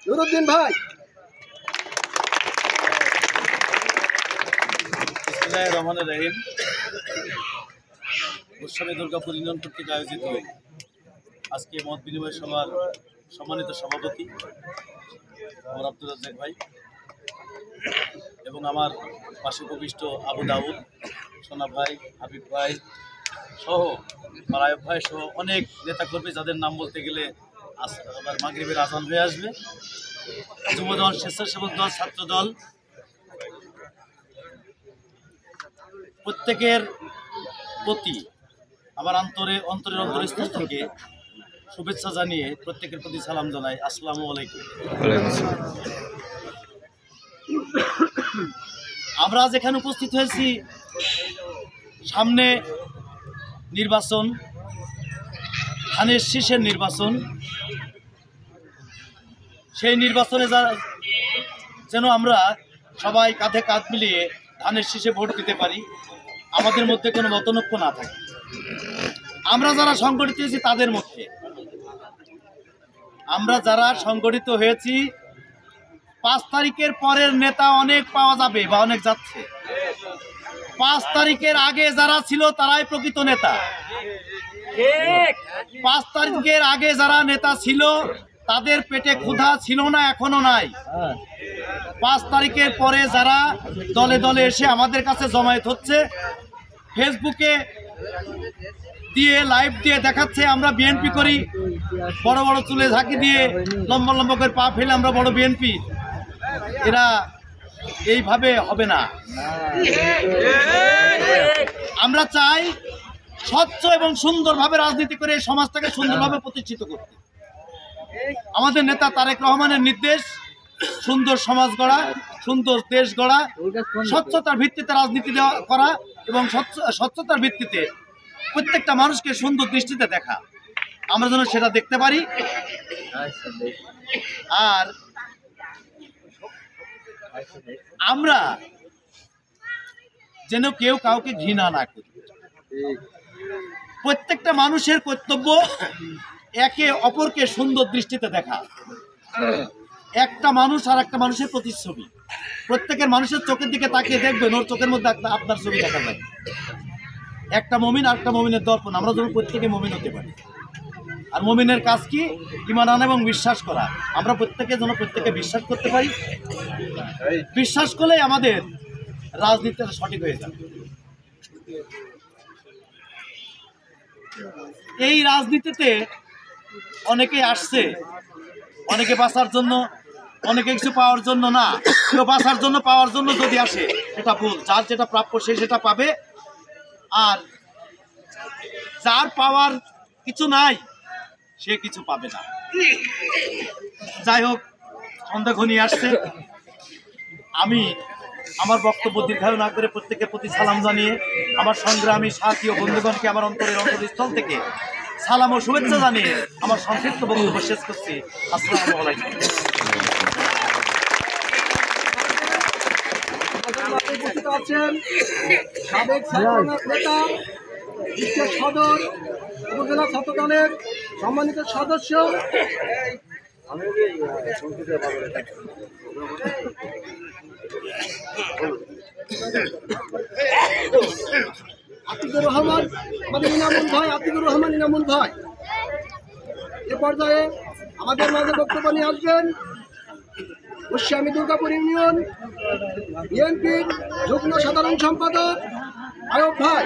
নুরুদ্দিন ভাই। বিসমিল্লাহির রহমানির রহিম। গোস্বামী দুর্গাপুর ইউনিয়ন কর্তৃক আয়োজিত আজকে মত বিনিময় সভার সম্মানিত সভাপতি আমার আব্দুল রাজ্জাক ভাই এবং আমার পাশে উপবিষ্ট আবু দাউদ, সোনা ভাই, হাবিব ভাই সহ আয়ব ভাই সহ অনেক নেতাকর্মী যাদের নাম বলতে গেলে আবার মাগরিবের আজান হয়ে আসবে। যুবদল, স্বেচ্ছাসেবক দল, ছাত্র দল প্রত্যেকের প্রতি আমার অন্তরের অন্তরস্থল থেকে শুভেচ্ছা জানিয়ে প্রত্যেকের প্রতি সালাম জানাই। আসসালামু আলাইকুম। আমরা যেখানে উপস্থিত হয়েছি, সামনে নির্বাচন, ধানের শীষের নির্বাচন। সেই নির্বাচনে যেন আমরা সবাই কাঁধে কাঁধ মিলিয়ে ধানের শীষে ভোট দিতে পারি, আমাদের মধ্যে কোনো মতনৈক্য না থাকে। আমরা যারা সংগঠিত হয়েছি তাদের মধ্যে, আমরা যারা সংগঠিত হয়েছি 5 তারিখের পরের নেতা অনেক পাওয়া যাবে বা অনেক যাচ্ছে। 5 তারিখের আগে যারা ছিল তারাই প্রকৃত নেতা। 5 তারিখের আগে যারা নেতা ছিল তাদের পেটে ক্ষুধা ছিল না, এখনো নাই। 5 তারিখের পরে যারা দলে দলে এসে আমাদের কাছে জমায়েত হচ্ছে, ফেসবুকে দিয়ে লাইভ দিয়ে দেখাচ্ছে আমরা বিএনপি করি, বড় বড় চুলে ঝাঁকি দিয়ে লম্বা লম্বা করে পা ফেলে আমরা বড় বিএনপি। এরা এইভাবে হবে না। আমরা চাই স্বচ্ছ এবং সুন্দরভাবে রাজনীতি করে এই সমাজটাকে সুন্দরভাবে প্রতিষ্ঠিত করতে। আমাদের নেতা তারেক রহমানের নির্দেশ সুন্দর সমাজ গড়া, সুন্দর দেশ গড়া, স্বচ্ছতার ভিত্তিতে রাজনীতি করা এবং স্বচ্ছতার ভিত্তিতে প্রত্যেকটা মানুষকে সুন্দর দৃষ্টিতে দেখা। আমরা যেন সেটা দেখতে পারি, আর আমরা যেন কেউ কাউকে ঘৃণা না করি। প্রত্যেকটা মানুষের কর্তব্য একে অপরকে সুন্দর দৃষ্টিতে দেখা। একটা মানুষ আর একটা মানুষের প্রতিচ্ছবি। প্রত্যেকের মানুষের চোখের দিকে তাকিয়ে দেখবেন, ওর চোখের মধ্যে আপনার ছবি দেখা যায়। একটা মমিন আর একটা মমিনের দর্পণ। আমরা যেন প্রত্যেকে মমিন হতে পারি। আর মমিনের কাজ কি? ঈমান আনা এবং বিশ্বাস করা। আমরা প্রত্যেকে যেন প্রত্যেকে বিশ্বাস করতে পারি। বিশ্বাস করলেই আমাদের রাজনীতিটা সঠিক হয়ে যাবে। এই রাজনীতিতে অনেকে আসছে, অনেকে বাঁচার জন্য, অনেকে কিছু পাওয়ার জন্য না। কেউ বাঁচার জন্য পাওয়ার জন্য যদি আসে এটা ভুল। যার যেটা প্রাপ্য সে সেটা পাবে, আর যার পাওয়ার কিছু নাই সে কিছু পাবে না। যাই হোক, সন্ধ্যা ঘনিয়ে আসছে। আমি আমার বক্তব্য দীর্ঘায়ু না করে প্রত্যেকের প্রতি সালাম জানিয়ে আমার সংগ্রামী সাথী ও বন্ধুগণকে আমার অন্তরস্থল থেকে সালাম ও শুভেচ্ছা জানিয়ে আমার সংক্ষিপ্ত বক্তব্য শেষ করছি। আসসালামু আলাইকুম। উপস্থিত আছেন সাবেক নেতা, বিশ্বের সদর উপজেলা ছাত্র দলের সম্মানিত সদস্য আতিকুর রহমান, আমাদের ইনামুল ভাই, আতিকুর রহমান ইনামুল ভাই এ পর্যায়ে আমাদের মাঝে বক্তব্য নিয়ে আসবেন গোস্বামী দুর্গাপুর ইউনিয়ন বিএনপির যুগ্ম সাধারণ সম্পাদক আয়ব ভাই।